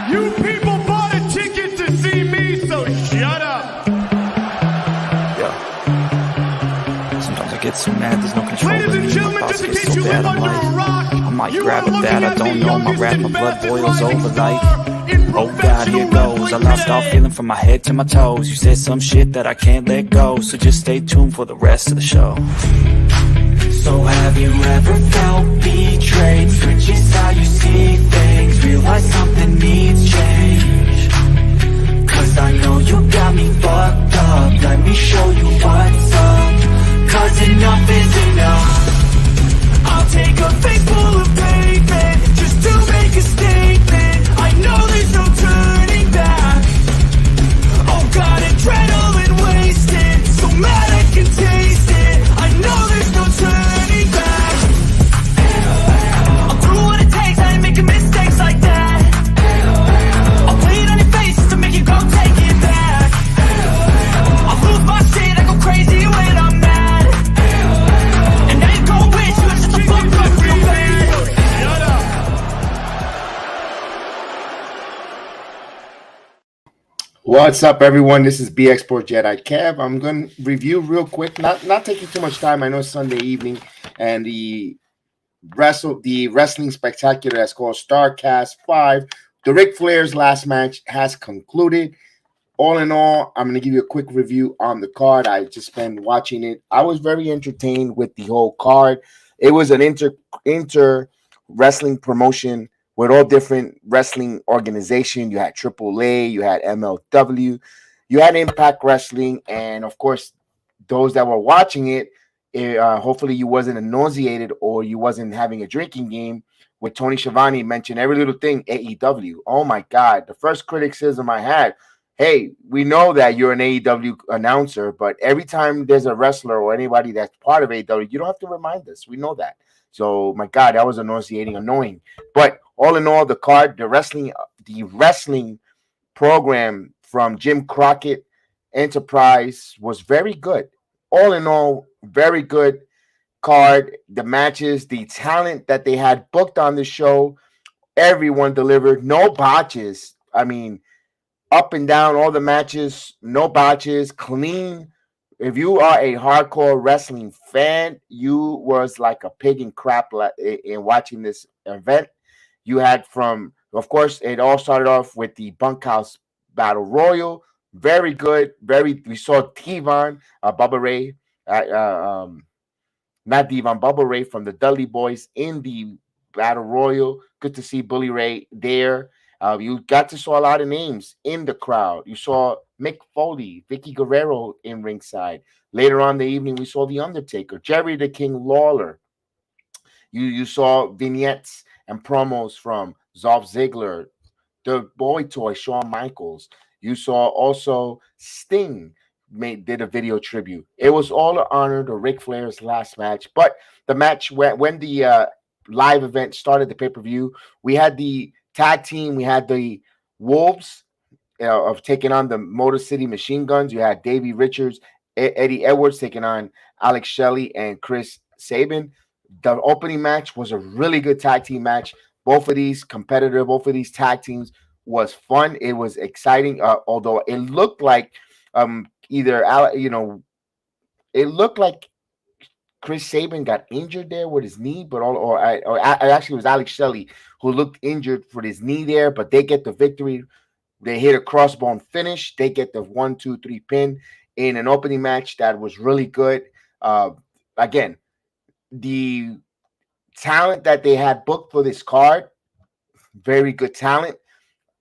You people bought a ticket to see me, so shut up. Yeah. Sometimes I get so mad, there's no control. Ladies and gentlemen, just in case you live under a rock, I might you grab are at that, looking I at don't the know, my youngest rap, my and blood best boils rising over like, star in oh God, here professional goes. I wrestling lost all today. feeling from my head to my toes. You said some shit that I can't let go, so just stay tuned for the rest of the show. So have you ever felt betrayed? Switches how you see things, realize something needs change. Cause I know you got me fucked up, let me show you what's up. Cause enough is enough. I'll take a face full of pavement just to make a statement. I know there's no turning back. Oh God, adrenaline wasted, so mad I can taste it. I know there's no turning back. I'll do what it takes, I ain't making mistakes like that. I'll play it on your face just to make you go take it back. I'll lose my shit, I go crazy when I'm mad. And now you gon' wish you had shut the fuck up real bad. Shut up. What's up, everyone? This is BX Sport Jedi Kev. I'm going to review real quick, not taking too much time. I know it's Sunday evening, and the wrestling spectacular that's called Starrcast 5, the Ric Flair's last match has concluded. All in all, I'm going to give you a quick review on the card. I just been watching it. I was very entertained with the whole card. It was an inter wrestling promotion with all different wrestling organization. You had AAA, you had MLW, you had Impact Wrestling, and of course, those that were watching it, hopefully you wasn't nauseated or you wasn't having a drinking game. With Tony Schiavone mentioned every little thing, AEW. Oh my God, the first criticism I had, hey, we know that you're an AEW announcer, but every time there's a wrestler or anybody that's part of AEW, you don't have to remind us. We know that. So my God, that was nauseating, annoying. But all in all, the wrestling program from Jim Crockett Enterprise was very good. All in all, very good card. The matches, the talent that they had booked on the show, everyone delivered. No botches. I mean, up and down all the matches, no botches, clean. If you are a hardcore wrestling fan, you was like a pig in crap in watching this event. You had of course, it all started off with the Bunkhouse Battle Royal. Very good. We saw Devon, Bubba Ray, not Devon, Bubba Ray from the Dudley Boys in the Battle Royal. Good to see Bully Ray there. You got to saw a lot of names in the crowd. You saw Mick Foley, Vicky Guerrero in ringside. Later on in the evening, we saw The Undertaker, Jerry the King Lawler. You saw vignettes and promos from Dolph Ziggler, the Boy Toy, Shawn Michaels. You saw also Sting did a video tribute. It was all an honor to Ric Flair's last match. But the match, when the live event started, the pay-per-view, we had the tag team. We had the Wolves of taking on the Motor City Machine Guns. You had Davey Richards, Eddie Edwards taking on Alex Shelley and Chris Sabin. The opening match was a really good tag team match. Both of these tag teams was fun. It was exciting, although it looked like it looked like Chris Sabin got injured there with his knee, but actually it was Alex Shelley who looked injured for his knee there, but they get the victory. They hit a crossbone finish. They get the 1-2-3 pin in an opening match that was really good. Again, the talent that they had booked for this card, very good talent.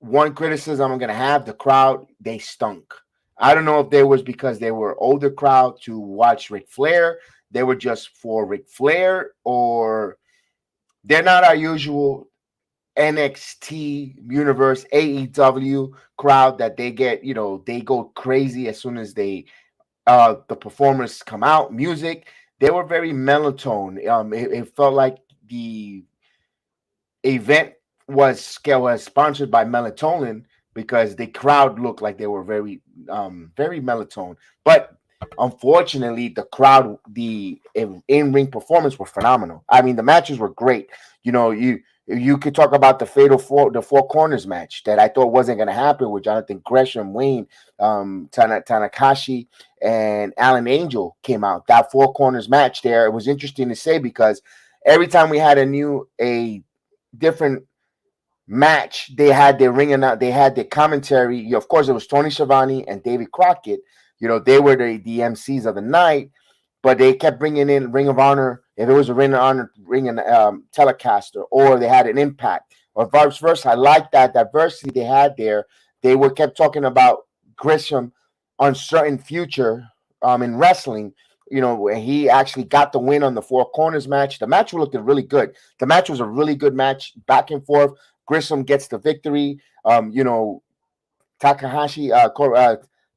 One criticism I'm going to have, the crowd, they stunk. I don't know if they was because they were older crowd to watch Ric Flair. They were just for Ric Flair, or they're not our usual NXT Universe AEW crowd that they get, they go crazy as soon as the performers come out. Music, they were very monotone. It felt like the event was sponsored by Melatonin because the crowd looked like they were very melatonin. But unfortunately, the crowd, the in-ring performance were phenomenal. I mean, the matches were great. You could talk about the four corners match that I thought wasn't going to happen with Jonathan Gresham, Wayne, Tanakashi, and Alan Angel came out. That four corners match there, it was interesting to say because every time we had a different match, they had their ring out, they had their commentary. Of course, it was Tony Schiavone and David Crockett. They were the MCs of the night, but they kept bringing in Ring of Honor. If it was a Ring of Honor Telecaster, or they had an Impact, or vice versa. I like that diversity they had there. They were kept talking about Gresham on certain future in wrestling. He actually got the win on the four corners match. The match looked really good. The match was a really good match, back and forth. Gresham gets the victory.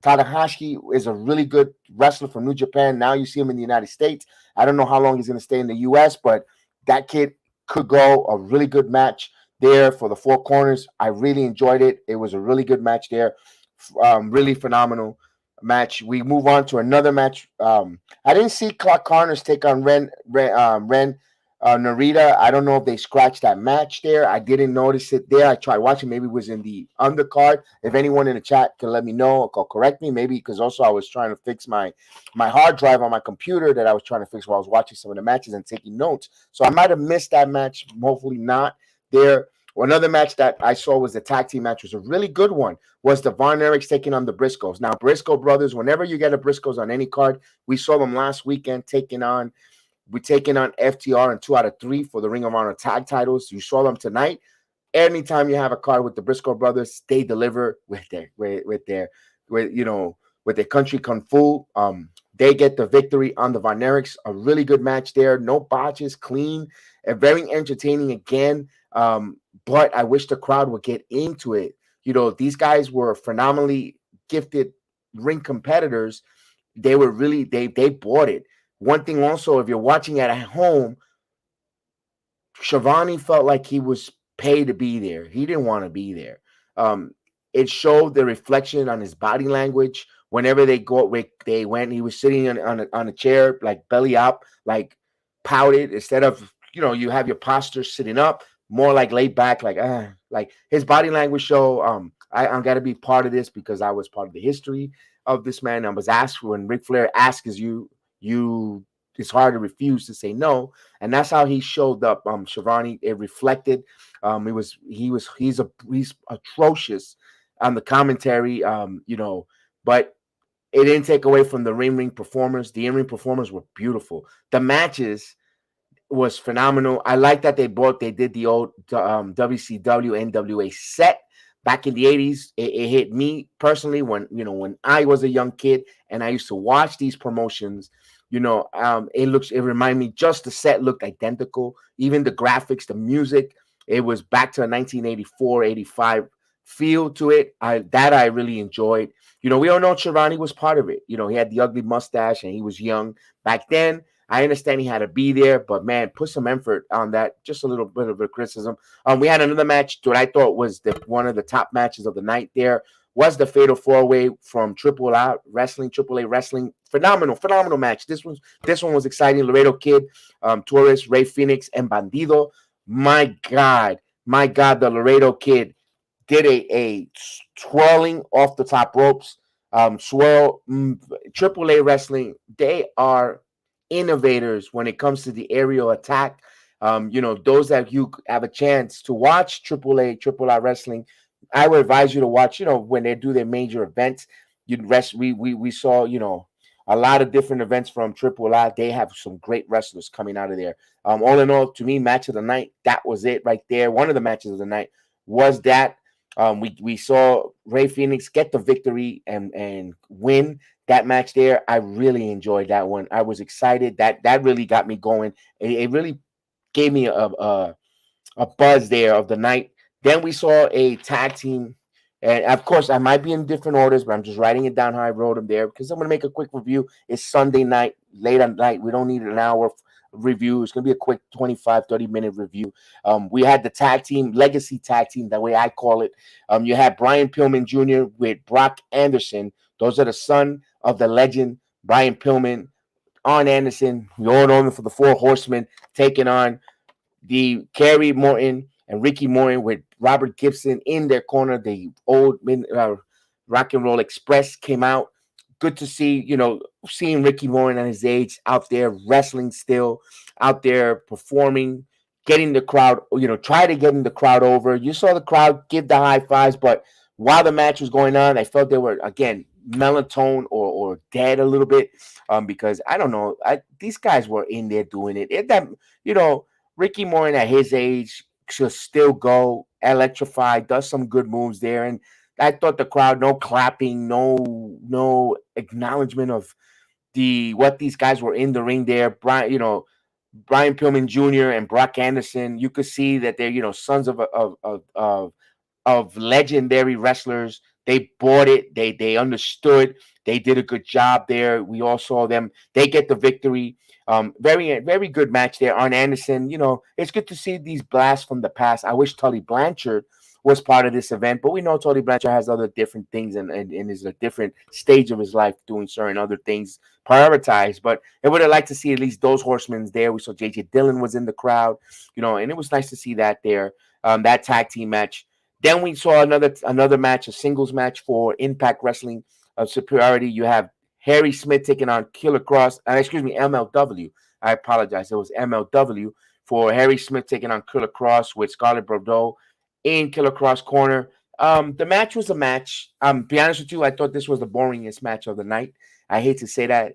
Tanahashi is a really good wrestler from New Japan. Now you see him in the United States. I don't know how long he's going to stay in the U.S., but that kid could go. A really good match there for the four corners. I really enjoyed it. It was a really good match there. Really phenomenal match. We move on to another match. I didn't see Clark Connors take on Ren Narita. I don't know if they scratched that match there. I didn't notice it there. I tried watching. Maybe it was in the undercard. If anyone in the chat can let me know or correct me, maybe, because also I was trying to fix my hard drive on my computer that I was trying to fix while I was watching some of the matches and taking notes. So I might have missed that match. Hopefully not there. Another match that I saw was the tag team match. Was a really good one. Was the Von Erichs taking on the Briscoes. Now, Briscoe brothers, whenever you get a Briscoes on any card, we saw them last weekend taking on FTR in 2 out of 3 for the Ring of Honor tag titles. You saw them tonight. Anytime you have a card with the Briscoe brothers, they deliver with their country kung fu. They get the victory on the Von Erichs. A really good match there. No botches, clean, and very entertaining again. But I wish the crowd would get into it. These guys were phenomenally gifted ring competitors. They were really, they bought it. One thing also, if you're watching it at home, Schiavone felt like he was paid to be there. He didn't want to be there. It showed the reflection on his body language. Whenever they went, he was sitting on a chair, like belly up, like pouted. Instead of, you have your posture sitting up, more like laid back, like his body language show. I'm got to be part of this because I was part of the history of this man. I was asked when Ric Flair asks you, it's hard to refuse to say no, and that's how he showed up. Schiavone, it reflected. He's atrocious on the commentary. But it didn't take away from the ring performers. The in-ring performers were beautiful. The matches was phenomenal. I like that they did the old WCW NWA set back in the 80s. It hit me personally when I was a young kid and I used to watch these promotions. It reminded me, just the set looked identical. Even the graphics, the music, it was back to a 1984, 85 feel to it. I really enjoyed. We all know Schiavone was part of it. He had the ugly mustache and he was young back then. I understand he had to be there, but man, put some effort on that. Just a little bit of a criticism. We had another match that I thought was one of the top matches of the night. There was the Fatal 4-Way from AAA Wrestling. Phenomenal match. This one was exciting. Laredo Kid, Torres, Rey Fénix, and Bandido. My God, the Laredo Kid did a twirling off the top ropes. Swirl. AAA Wrestling, they are innovators when it comes to the aerial attack. Those that you have a chance to watch AAA Wrestling, I would advise you to watch, when they do their major events. We saw, a lot of different events from AAA. They have some great wrestlers coming out of there. All in all, to me, match of the night, that was it right there. One of the matches of the night was that. We saw Rey Fénix get the victory and win that match there. I really enjoyed that one. I was excited. That really got me going. It really gave me a buzz there of the night. Then we saw a tag team, and of course I might be in different orders, but I'm just writing it down how I wrote them there because I'm going to make a quick review. It's Sunday night, late at night. We don't need an hour review. It's going to be a quick 25-30-minute review. We had the tag team, legacy tag team, that way I call it. You had Brian Pillman Jr. with Brock Anderson. Those are the son of the legend Brian Pillman, Arn Anderson. We all know them for the Four Horsemen, taking on the Kerry Morton and Ricky Morton with Robert Gibson in their corner. The old Rock and Roll Express came out. Good to see, seeing Ricky Morton at his age out there wrestling still, out there performing, getting the crowd, try to getting the crowd over. You saw the crowd give the high fives, but while the match was going on, I felt they were, again, melatonin or dead a little bit, because I don't know, these guys were in there doing it. You know, Ricky Morton at his age should still go, electrify, does some good moves there, and I thought the crowd, no clapping, no acknowledgement of what these guys were in the ring there. Brian Pillman Jr. and Brock Anderson. You could see that they're sons of legendary wrestlers. They bought it. They understood. They did a good job there. We all saw them. They get the victory. Very very good match there. Arn Anderson. It's good to see these blasts from the past. I wish Tully Blanchard was part of this event, but we know Tully Blanchard has other different things and is a different stage of his life doing certain other things prioritized. But I would have liked to see at least those horsemen there. We saw JJ Dillon was in the crowd, and it was nice to see that there. That tag team match. Then we saw another match, a singles match for Impact Wrestling of Superiority. You have Harry Smith taking on Killer Cross. MLW. I apologize. It was MLW for Harry Smith taking on Killer Cross with Scarlett Bordeaux in Killer Cross corner. The match was a match. Be honest with you, I thought this was the boringest match of the night. I hate to say that.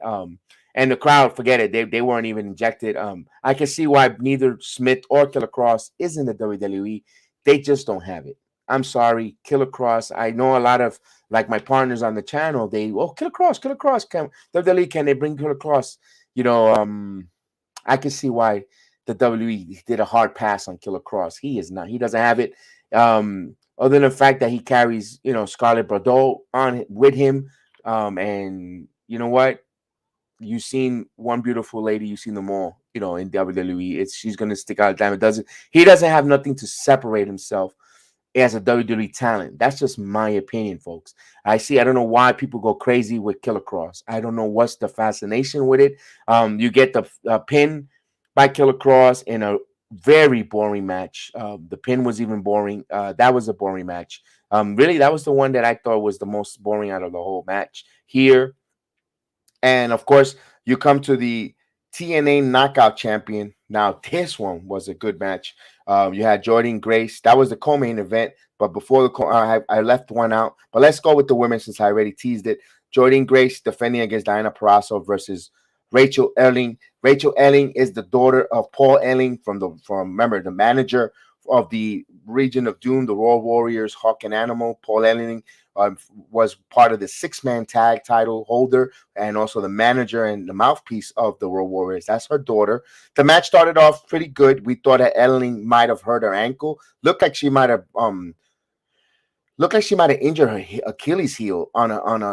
And the crowd, forget it. They weren't even injected. I can see why neither Smith or Killer Cross is in the WWE. They just don't have it. I'm sorry, Killer Cross. I know a lot of my partners on the channel. Killer Cross. Can WWE, can they bring Killer Cross? I can see why the WWE did a hard pass on Killer Cross. He is not. He doesn't have it. Other than the fact that he carries, Scarlett Bordeaux on with him. And you know what? You've seen one beautiful lady. You've seen them all. In WWE, she's gonna stick out. Damn, he doesn't have nothing to separate himself as a WWE talent. That's just my opinion, folks. I don't know why people go crazy with Killer Cross. I don't know what's the fascination with it. You get the pin by Killer Cross in a very boring match. The pin was even boring. That was a boring match. Really, that was the one that I thought was the most boring out of the whole match here. And of course, you come to the TNA Knockout Champion. Now, this one was a good match. You had Jordynne Grace. That was the co-main event. But before I left one out. But let's go with the women since I already teased it. Jordynne Grace defending against Diana Perazzo versus Rachel Elling. Rachel Elling is the daughter of Paul Elling from remember, the manager of the Region of Doom, the Royal Warriors, Hawk and Animal. Paul Elling was part of the 6-man tag title holder and also the manager and the mouthpiece of the Royal Warriors. That's her daughter. The match started off pretty good. We thought that Elling might have hurt her ankle. Looked like she might have injured her Achilles heel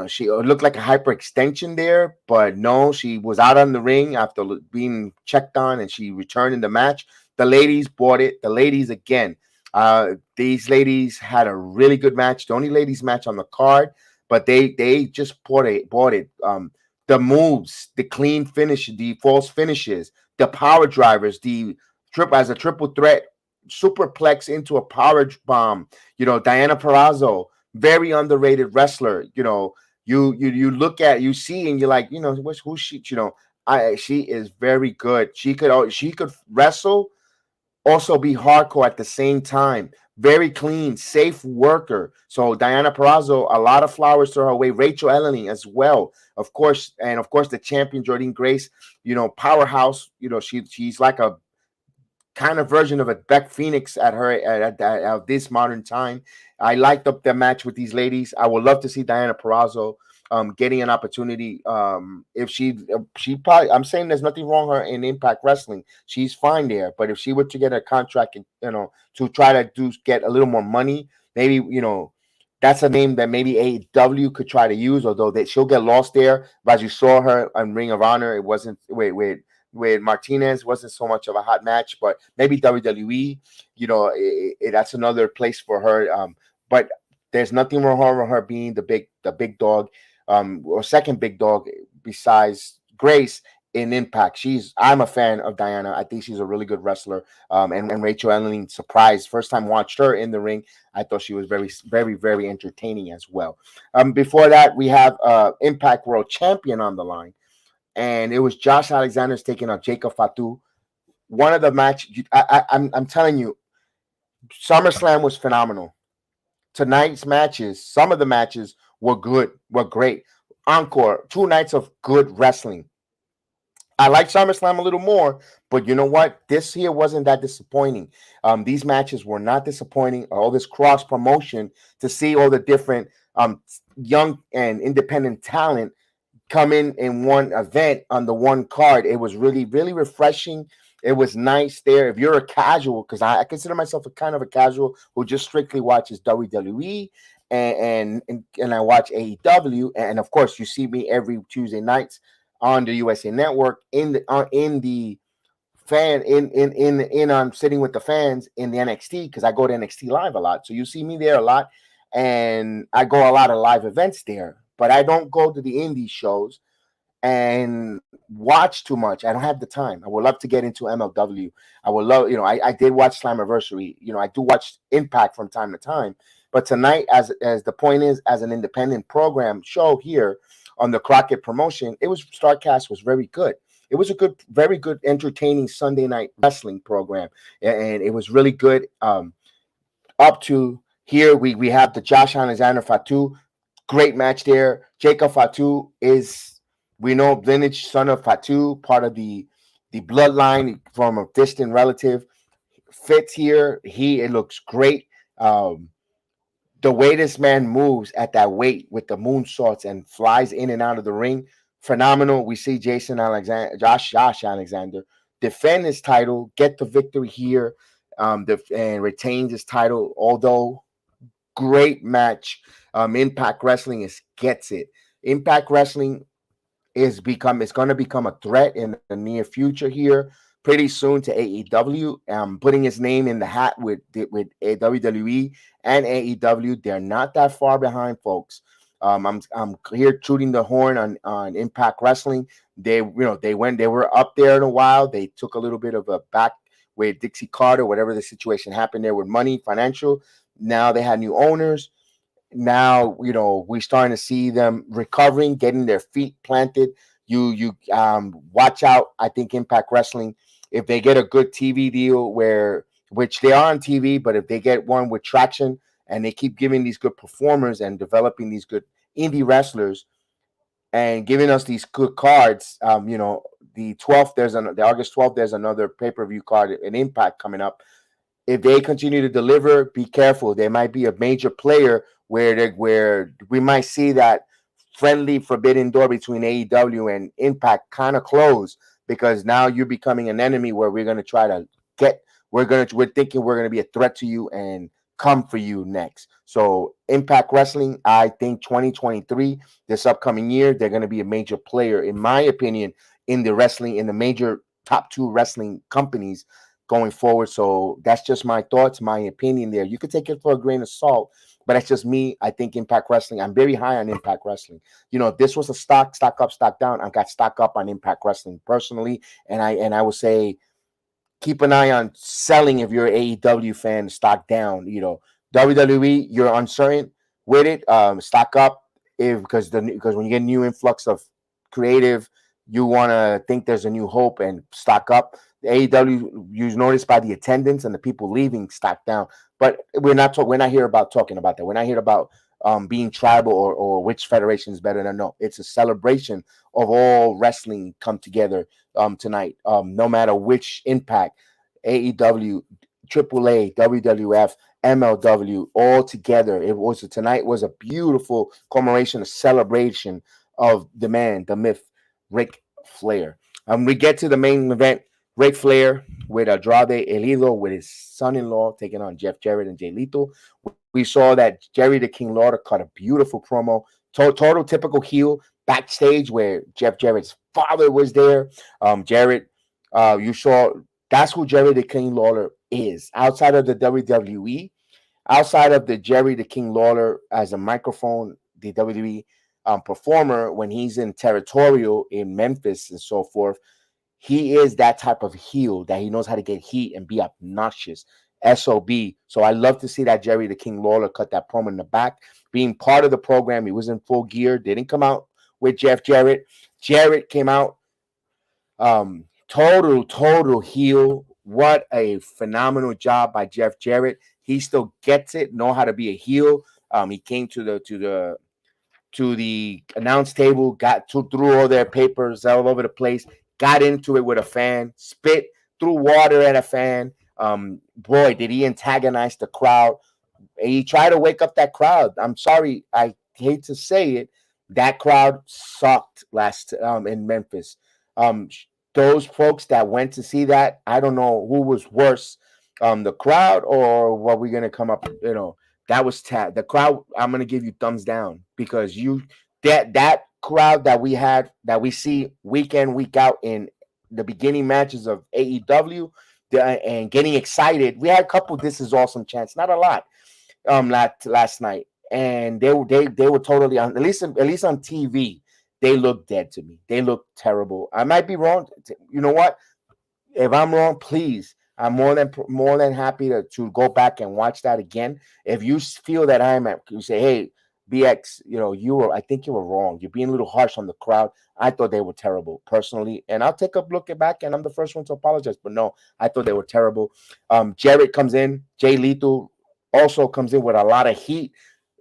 she looked like a hyperextension there, but no, she was out on the ring after being checked on and she returned in the match. The ladies bought it. The ladies again. These ladies had a really good match. The only ladies match on the card, but they just bought it. The moves, the clean finish, the false finishes, the power drivers, the triple threat superplex into a power bomb. Diana Perazzo, very underrated wrestler. You look at, you see, and you're like, who's she? She is very good. She could wrestle, also be hardcore at the same time. Very clean, safe worker. So Diana Perazzo, a lot of flowers to her way. Rachel Elling as well, of course, and of course the champion Jordynne Grace. Powerhouse. She's like a kind of version of a Beck Phoenix at this modern time. I liked the match with these ladies. I would love to see Diana Perazzo getting an opportunity. If she probably, I'm saying there's nothing wrong with her in Impact Wrestling. She's fine there. But if she were to get a contract and to try to get a little more money, maybe that's a name that maybe AEW could try to use. Although she'll get lost there. But as you saw her on Ring of Honor, it wasn't with Martinez, wasn't so much of a hot match. But maybe WWE, that's another place for her. But there's nothing wrong with her being the big dog. Or second big dog besides Grace in Impact. I'm a fan of Diana. I think she's a really good wrestler. And Rachel Ellering, surprised, first time watched her in the ring. I thought she was very, very, very entertaining as well. Before that, we have Impact World Champion on the line, and it was Josh Alexander's taking on Jacob Fatu. One of the match, I'm telling you, SummerSlam was phenomenal. Tonight's matches, some of the matches were good, were great. Encore, 2 nights of good wrestling. I like SummerSlam a little more, but you know what? This here wasn't that disappointing. These matches were not disappointing. All this cross promotion to see all the different young and independent talent come in one event on the one card. It was really, really refreshing. It was nice there. If you're a casual, because I consider myself a kind of a casual who just strictly watches WWE and I watch AEW, and of course you see me every Tuesday nights on the USA Network in the fan in on sitting with the fans in the NXT, because I go to NXT live a lot. So you see me there a lot, and I go a lot of live events there, but I don't go to the indie shows and watch too much. I don't have the time. I would love to get into MLW. I would love, I did watch Slammiversary. I do watch Impact from time to time. But tonight, as the point is, as an independent program show here on the Crockett promotion, Starrcast was very good. It was a good, very good, entertaining Sunday night wrestling program, and it was really good. Up to here, we have the Josh Alexander Fatu, great match there. Jacob Fatu is, we know, lineage son of Fatu, part of the bloodline from a distant relative. Fits here. It looks great. The way this man moves at that weight with the moonsaults and flies in and out of the ring, phenomenal. We see Josh Alexander defend his title, get the victory here, and retains his title. Although great match, Impact Wrestling gets it. Impact Wrestling it's going to become a threat in the near future here, pretty soon, to AEW. Putting his name in the hat with WWE and AEW. They're not that far behind, folks. I'm here shooting the horn on Impact Wrestling. They were up there in a while. They took a little bit of a back with Dixie Carter, whatever the situation happened there with money, financial. Now they had new owners. Now, we're starting to see them recovering, getting their feet planted. You watch out. I think Impact Wrestling, if they get a good TV deal, which they are on TV, but if they get one with traction and they keep giving these good performers and developing these good indie wrestlers and giving us these good cards, the 12th, the August 12th, there's another pay-per-view card, an Impact coming up. If they continue to deliver, be careful. There might be a major player where we might see that friendly forbidden door between AEW and Impact kind of close, because now you're becoming an enemy where we're going to try to we're thinking we're going to be a threat to you and come for you next. So Impact Wrestling, I think 2023, this upcoming year, they're going to be a major player, in my opinion, in the major top 2 wrestling companies going forward. So that's just my thoughts, my opinion there. You could take it for a grain of salt, but that's just me. I think Impact Wrestling, I'm very high on Impact Wrestling. If this was a stock up, stock down, I got stock up on Impact Wrestling personally. And I would say keep an eye on selling if you're an AEW fan, stock down. WWE, you're uncertain with it, stock up because when you get a new influx of creative, you want to think there's a new hope and stock up. The AEW, you notice by the attendance and the people leaving, stock down. But we're not here about talking about that. We're not here about being tribal or which federation is better than. No, it's a celebration of all wrestling come together tonight. No matter which Impact, AEW, AAA, WWF, MLW, all together. Tonight was a beautiful commemoration, a celebration of the man, the myth, Ric Flair. We get to the main event. Ric Flair with Andrade El Idolo with his son-in-law taking on Jeff Jarrett and Jay Lethal. We saw that Jerry the King Lawler cut a beautiful promo, total typical heel backstage where Jeff Jarrett's father was there. Jarrett, you saw that's who Jerry the King Lawler is. Outside of the WWE, outside of the Jerry the King Lawler as a microphone, the WWE, performer when he's in territorial in Memphis and so forth. He is that type of heel that he knows how to get heat and be obnoxious. SOB. So I love to see that Jerry the King Lawler cut that promo in the back. Being part of the program, he was in full gear. Didn't come out with Jeff Jarrett. Jarrett came out total heel. What a phenomenal job by Jeff Jarrett. He still gets it, know how to be a heel. He came to the announce table, threw all their papers all over the place, got into it with a fan, spit, threw water at a fan. Boy, did he antagonize the crowd. He tried to wake up that crowd. I'm sorry, I hate to say it. That crowd sucked last in Memphis. Those folks that went to see that, I don't know who was worse, the crowd or what we're gonna come up. That was the crowd. I'm gonna give you thumbs down because that crowd that we see week in week out in the beginning matches of AEW and getting excited. We had a couple "This is awesome" chants, not a lot, last night, and they were totally at least on TV. They look dead to me. They look terrible. I might be wrong. You know what? If I'm wrong, please. I'm more than happy to go back and watch that again. If you feel that you say, hey, BX, I think you were wrong. You're being a little harsh on the crowd. I thought they were terrible personally, and I'll take a look back, and I'm the first one to apologize. But no, I thought they were terrible. Jarrett comes in. Jay Lethal also comes in with a lot of heat.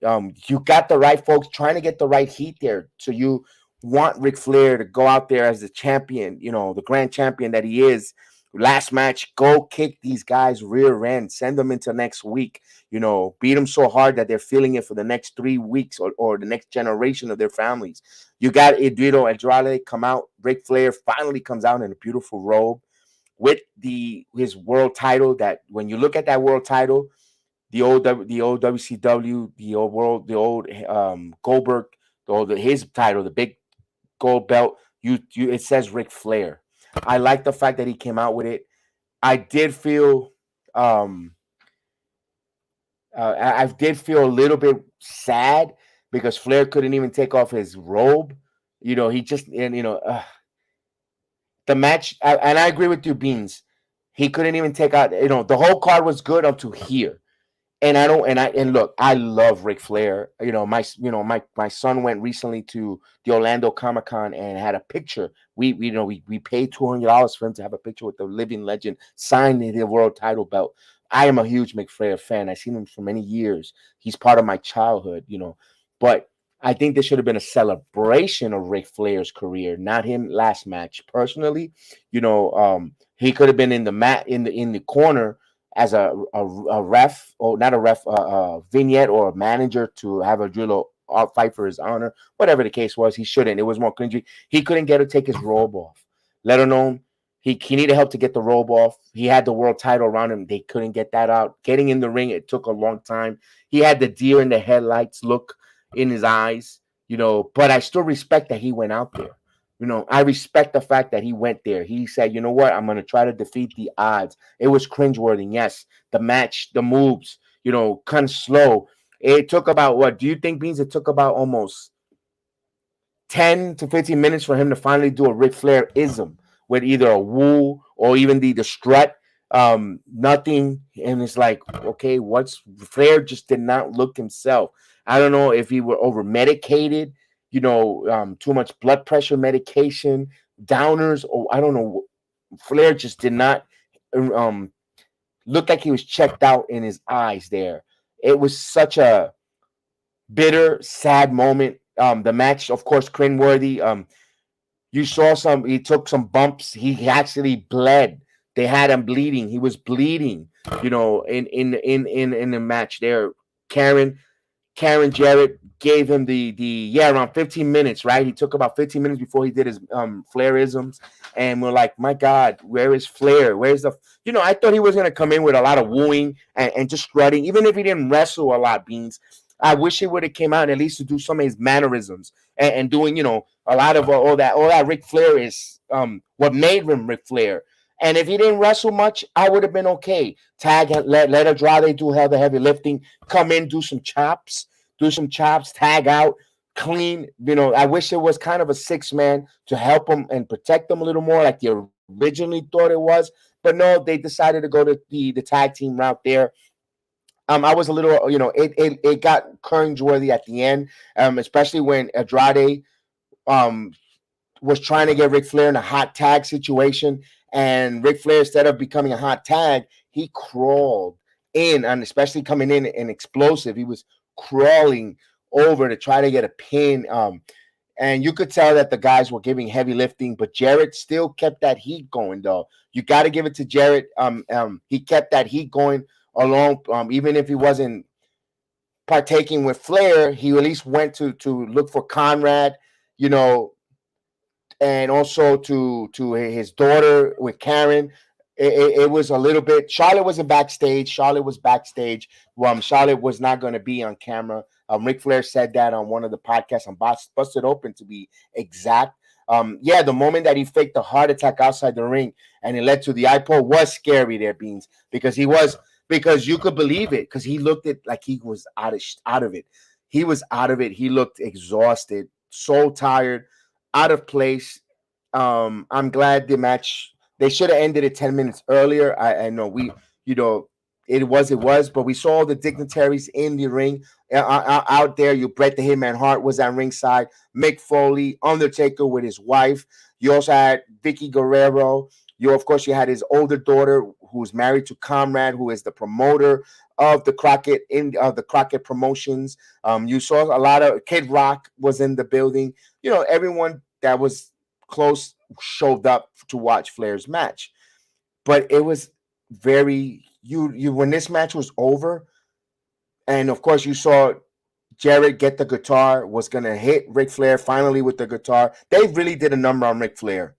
You got the right folks trying to get the right heat there. So you want Ric Flair to go out there as the champion, the grand champion that he is. Last match, go kick these guys rear end, send them into next week, beat them so hard that they're feeling it for the next 3 weeks or the next generation of their families. You got Idolo Andrade come out. Ric Flair finally comes out in a beautiful robe with his world title. That when you look at that world title, the old WCW, the old Goldberg, his title, the big gold belt, it says Ric Flair. I like the fact that he came out with it. I did feel I did feel a little bit sad because Flair couldn't even take off his robe. He just the match, and I agree with you, Beans. He couldn't even take out. The whole card was good up to here. And look, I love Ric Flair. My son went recently to the Orlando Comic-Con and had a picture. We paid $200 for him to have a picture with the living legend, signed the world title belt. I am a huge Ric Flair fan. I've seen him for many years. He's part of my childhood, But I think there should have been a celebration of Ric Flair's career, not him last match. Personally, he could have been in the mat in the corner as a ref, or not a ref, a vignette or a manager to have a Idolo fight for his honor. Whatever the case was, he shouldn't. It was more cringy. He couldn't get to take his robe off. Let alone he needed help to get the robe off. He had the world title around him. They couldn't get that out. Getting in the ring, it took a long time. He had the deer in the headlights look in his eyes, but I still respect that he went out there. I respect the fact that he went there. He said, you know what? I'm going to try to defeat the odds. It was cringeworthy. Yes. The match, the moves, kind of slow. It took about, what do you think, Beans? It took about almost 10 to 15 minutes for him to finally do a Ric Flair-ism with either a woo or even the strut. Nothing. And it's like, okay, Flair just did not look himself. I don't know if he were over-medicated, too much blood pressure medication, downers, or I don't know. Flair just did not look like he was checked out in his eyes there. It was such a bitter, sad moment. The match, of course, cringeworthy. You saw he took some bumps. He actually bled. They had him bleeding. He was bleeding, in the match there. Karen Jarrett gave him around 15 minutes, right? He took about 15 minutes before he did his Flairisms, and we're like, my God, where is Flair? Where's the, I thought he was going to come in with a lot of wooing and just strutting, even if he didn't wrestle a lot, Beans. I wish he would have came out at least to do some of his mannerisms and doing, a lot of all that Ric Flair is what made him Ric Flair. And if he didn't wrestle much, I would have been okay. Let Andrade do the heavy lifting, come in, do some chops, tag out, clean. I wish it was kind of a 6-man to help them and protect them a little more, like they originally thought it was. But no, they decided to go to the tag team route there. I was a little, it got cringeworthy at the end, especially when Andrade um was trying to get Ric Flair in a hot tag situation, and Ric Flair, instead of becoming a hot tag, he crawled in, and especially coming in and explosive, he was crawling over to try to get a pin. And you could tell that the guys were giving heavy lifting, but Jarrett still kept that heat going, though. You got to give it to Jarrett. He kept that heat going along, even if he wasn't partaking with Flair, he at least went to look for Conrad, you know, and also to his daughter with Karen. It was a little bit. Charlotte wasn't backstage. Charlotte was backstage. Charlotte was not going to be on camera. Ric Flair said that on one of the podcasts on Busted Open, to be exact. Yeah, the moment that he faked the heart attack outside the ring and it led to the iPod was scary there, Beans, because you could believe it, because he looked it like he was out of it. He was out of it. He looked exhausted, so tired, out of place. I'm glad the match, they should have ended it 10 minutes earlier. I know it was, but we saw all the dignitaries in the ring out there. Bret the Hitman Hart was at ringside, Mick Foley, Undertaker with his wife. You also had Vicky Guerrero. Of course, you had his older daughter, who's married to Conrad, who is the promoter of the Crockett Promotions. You saw a lot of Kid Rock was in the building. Everyone that was close showed up to watch Flair's match. But it was very when this match was over, and of course you saw Jarrett get the guitar, was gonna hit Ric Flair finally with the guitar. They really did a number on Ric Flair.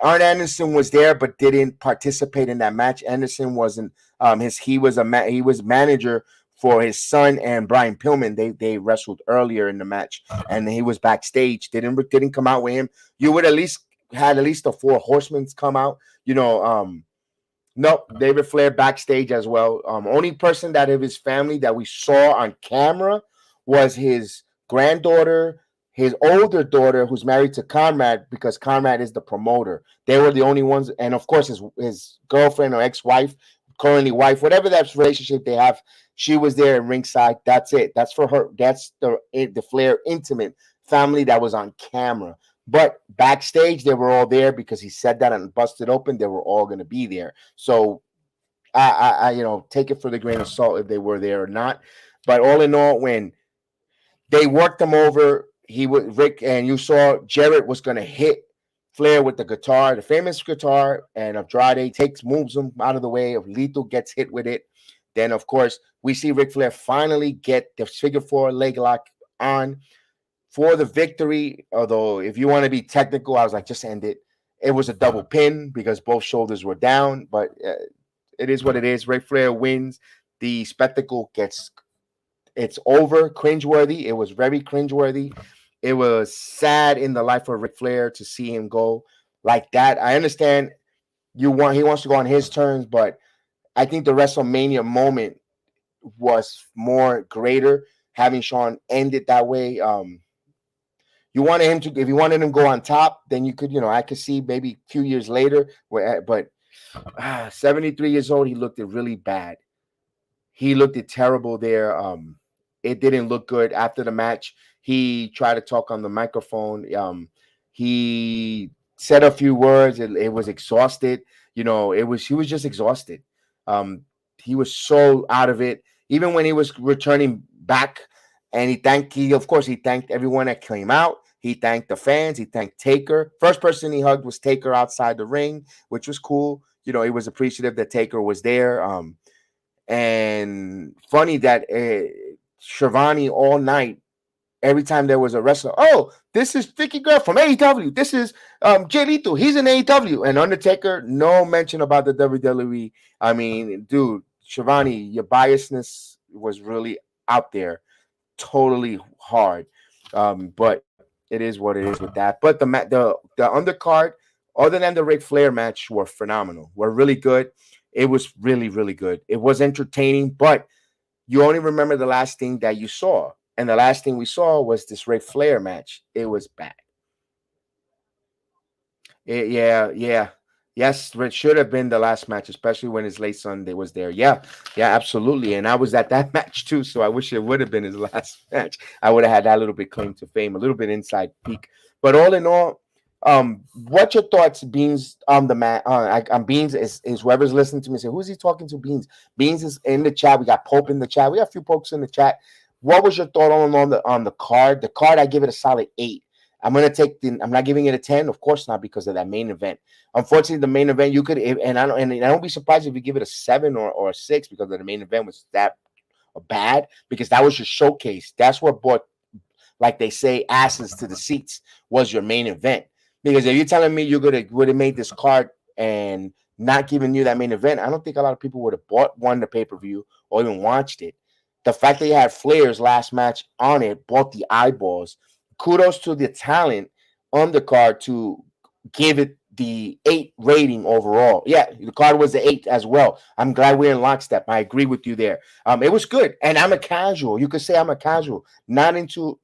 Arn Anderson was there but didn't participate in that match. Anderson wasn't he was manager for his son and Brian Pillman. They wrestled earlier in the match, and he was backstage. Didn't come out with him. You would at least the four horsemen come out. Nope, David Flair backstage as well. Only person that of his family that we saw on camera was his granddaughter, his older daughter, who's married to Conrad, because Conrad is the promoter. They were the only ones, and of course his girlfriend or ex-wife, currently wife, whatever that relationship they have, she was there in ringside. That's it. That's for her. That's the Flair intimate family that was on camera. But backstage, they were all there because he said that on Busted Open. They were all going to be there. So I take it for the grain of salt if they were there or not. But all in all, when they worked him over, Rick, and you saw Jarrett was going to hit Flair with the guitar, the famous guitar, and Andrade moves him out of the way. Lethal gets hit with it. Then, of course, we see Ric Flair finally get the figure 4 leg lock on for the victory. Although, if you want to be technical, I was like, just end it. It was a double pin because both shoulders were down, but it is what it is. Ric Flair wins. The spectacle it's over. Cringeworthy. It was very cringeworthy. It was sad in the life of Ric Flair to see him go like that. I understand he wants to go on his terms, but I think the WrestleMania moment was more greater, having Shawn end it that way. If you wanted him to go on top, then you could, I could see maybe a few years later. But 73 years old, he looked really bad. He looked terrible there. It didn't look good after the match. He tried to talk on the microphone. He said a few words. It was exhausted. He was just exhausted. He was so out of it. Even when he was returning back, and he thanked everyone that came out. He thanked the fans. He thanked Taker. First person he hugged was Taker outside the ring, which was cool. He was appreciative that Taker was there. And funny that Shivani all night, every time there was a wrestler, oh, this is Vicky Girl from AEW. This is Jay Lethal. He's in AEW. And Undertaker, no mention about the WWE. I mean, dude, Shivani, your biasness was really out there. Totally hard. But it is what it is with that. But the undercard, other than the Ric Flair match, were phenomenal. Were really good. It was really, really good. It was entertaining, but you only remember the last thing that you saw. And the last thing we saw was this Ric Flair match. It was bad. Yeah. Yes, it should have been the last match, especially when his late son was there. Yeah, absolutely. And I was at that match too, so I wish it would have been his last match. I would have had that little bit claim to fame, a little bit inside peak. But all in all, what's your thoughts, Beans, on the match? Beans is whoever's listening to me say, who's he talking to? Beans. Beans is in the chat. We got Pope in the chat. We got a few Popes in the chat. What was your thought on the card? The card, I give it a solid 8. I'm not giving it a 10, of course not, because of that main event. Unfortunately, the main event, you could, and I don't be surprised if you give it a 7 or a 6, because the main event was that bad, because that was your showcase. That's what brought, like they say, asses to the seats, was your main event. Because if you're telling me you would have made this card and not giving you that main event, I don't think a lot of people would have bought the pay-per-view or even watched it. The fact that you had Flair's last match on it bought the eyeballs. Kudos to the talent on the card to give it the 8 rating overall. Yeah, the card was the 8 as well. I'm glad we're in lockstep. I agree with you there. It was good, and I'm a casual. You could say I'm a casual, not into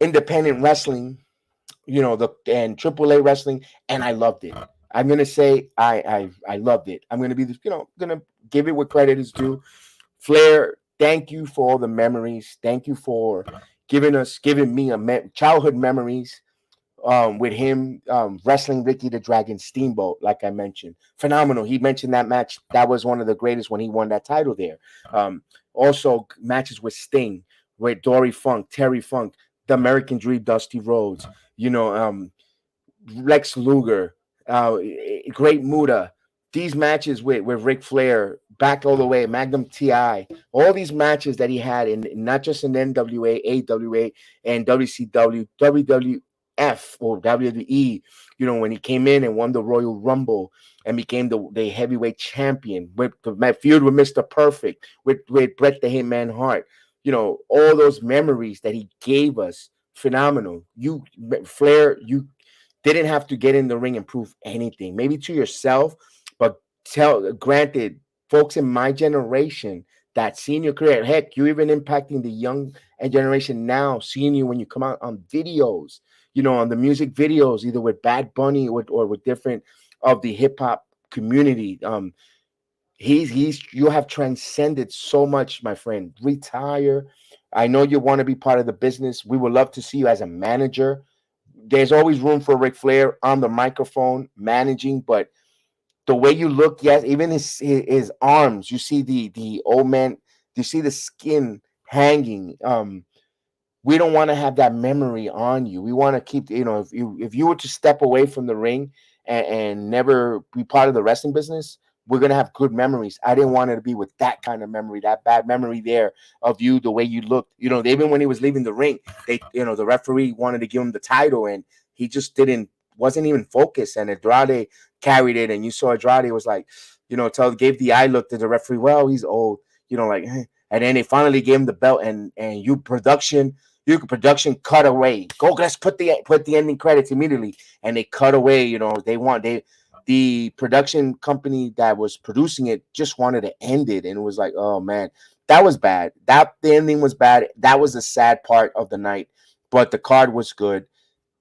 independent wrestling, and AAA wrestling, and I loved it. I'm gonna say I loved it. I'm gonna be gonna give it what credit is due. Flair, thank you for all the memories. Thank you for giving me childhood memories with him wrestling Ricky the Dragon Steamboat, like I mentioned. Phenomenal. He mentioned that match. That was one of the greatest when he won that title there. Also, matches with Sting, with Dory Funk, Terry Funk, the American Dream, Dusty Rhodes, Lex Luger, Great Muta. These matches with Ric Flair, back all the way, Magnum TI, all these matches that he had in not just in NWA, AWA, and WCW, WWF or WWE, when he came in and won the Royal Rumble and became the heavyweight champion, with the feud with Mr. Perfect, with Bret the Hitman Hart, all those memories that he gave us, phenomenal. Flair, you didn't have to get in the ring and prove anything, maybe to yourself, but granted, folks in my generation that seen your career, heck, you even impacting the young generation now, seeing you when you come out on videos, on the music videos, either with Bad Bunny or with different of the hip hop community. You have transcended so much, my friend. Retire. I know you want to be part of the business. We would love to see you as a manager. There's always room for Ric Flair on the microphone managing, but the way you look, yes, even his arms, you see the old man, you see the skin hanging. We don't want to have that memory on you. We want to keep, if you were to step away from the ring and never be part of the wrestling business, we're gonna have good memories. I didn't want it to be with that kind of memory, that bad memory there of you, the way you looked. Even when he was leaving the ring, the referee wanted to give him the title, and he just wasn't even focused. And Andrade carried it, and you saw Andrade was like, gave the eye look to the referee. Well, he's old, like, and then they finally gave him the belt, and production cut away. Go, let's put the ending credits immediately, and they cut away. The production company that was producing it just wanted to end it, and it was like, oh man, that was bad. The ending was bad. That was the sad part of the night, but the card was good.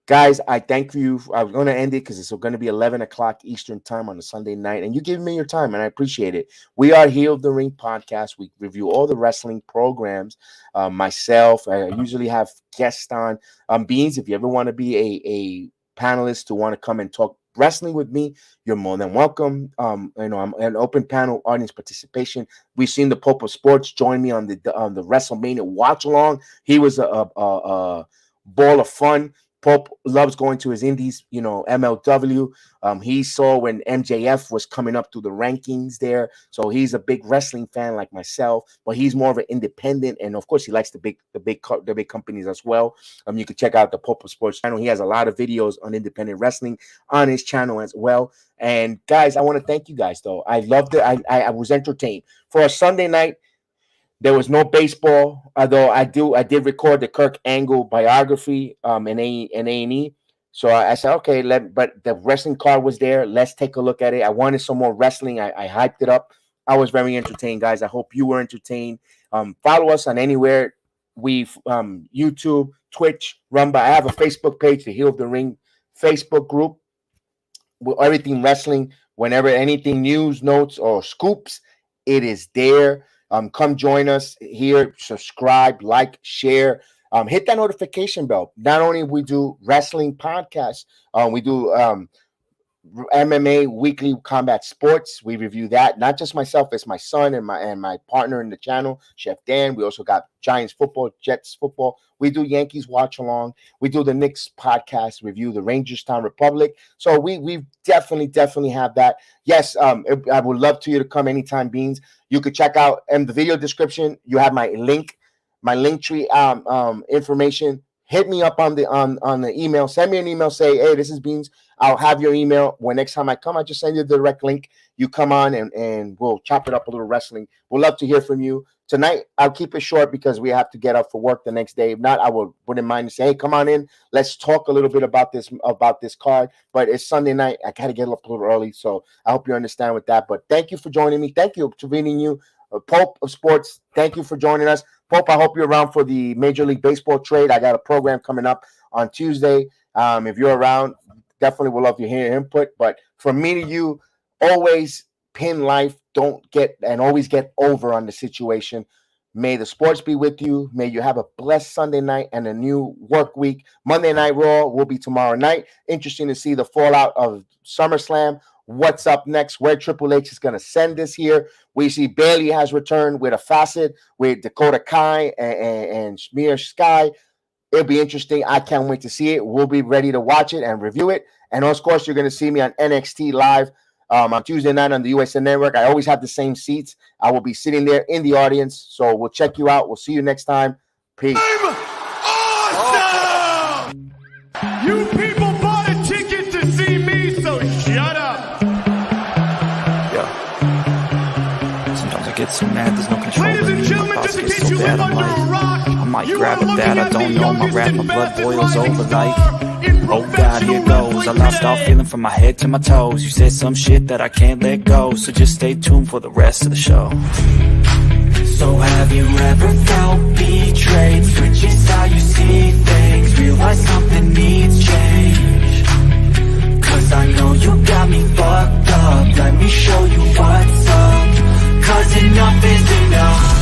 Guys, I thank you. I'm going to end it because it's going to be 11 o'clock Eastern time on a Sunday night, and you give me your time, and I appreciate it. We are Heel of the Ring podcast. We review all the wrestling programs. Myself, I usually have guests on. Beans, if you ever want to be a panelist to want to come and talk wrestling with me, you're more than welcome. I'm an open panel audience participation. We've seen the Pope of Sports join me on the WrestleMania watch along. He was a ball of fun. Pope loves going to his indies, MLW. He saw when MJF was coming up through the rankings there, so he's a big wrestling fan like myself. But he's more of an independent, and of course, he likes the big companies as well. You can check out the Pope of Sports channel. He has a lot of videos on independent wrestling on his channel as well. And guys, I want to thank you guys though. I loved it. I was entertained for a Sunday night. There was no baseball, although I did record the Kirk Angle biography in A&E. So I said, okay, but the wrestling card was there. Let's take a look at it. I wanted some more wrestling. I hyped it up. I was very entertained, guys. I hope you were entertained. Follow us on anywhere. We've YouTube, Twitch, Rumba. I have a Facebook page, the Heel of the Ring Facebook group. With everything wrestling, whenever anything news, notes, or scoops, it is there. Come join us here. Subscribe, like, share. Hit that notification bell. Not only we do wrestling podcasts, we do MMA weekly combat sports. We review that. Not just myself, it's my son and my partner in the channel, Chef Dan. We also got Giants football, Jets football. We do Yankees watch along. We do the Knicks podcast review, the Rangers Town Republic. So we definitely have that. Yes, I would love to you to come anytime, Beans. You could check out in the video description. You have my link tree information. Hit me up on the email. Send me an email. Say, hey, this is Beans. I'll have your email. When next time I come, I just send you the direct link. You come on and we'll chop it up a little wrestling. We'll love to hear from you. Tonight, I'll keep it short because we have to get up for work the next day. If not, I wouldn't mind to say, hey, come on in. Let's talk a little bit about this card. But it's Sunday night. I got to get up a little early. So I hope you understand with that. But thank you for joining me. Thank you for meeting you. Pope of Sports, thank you for joining us. Pope, I hope you're around for the Major League Baseball trade. I got a program coming up on Tuesday. If you're around, definitely would love to hear your input. But from me to you, always pin life. Don't always get over on the situation. May the sports be with you. May you have a blessed Sunday night and a new work week. Monday Night Raw will be tomorrow night. Interesting to see the fallout of SummerSlam. What's up next? Where Triple H is going to send this here. We see Bayley has returned with a facet with Dakota Kai and Shmir Sky. It'll be interesting. I can't wait to see it. We'll be ready to watch it and review it. And of course, you're going to see me on NXT Live on Tuesday night on the USA Network. I always have the same seats. I will be sitting there in the audience. So we'll check you out. We'll see you next time. Peace. Awesome! You people bought a ticket to see me, so shut up. Get so mad, there's no control. Ladies and gentlemen, just in case you live under a rock, I might grab a bat, I don't know, my rap, my blood boils over like, oh God, here goes. I lost all feeling from my head to my toes. You said some shit that I can't let go, so just stay tuned for the rest of the show. So have you ever felt betrayed? Switches how you see things, realize something needs change. Cause I know you got me fucked up, let me show you what's up. Cause enough is enough.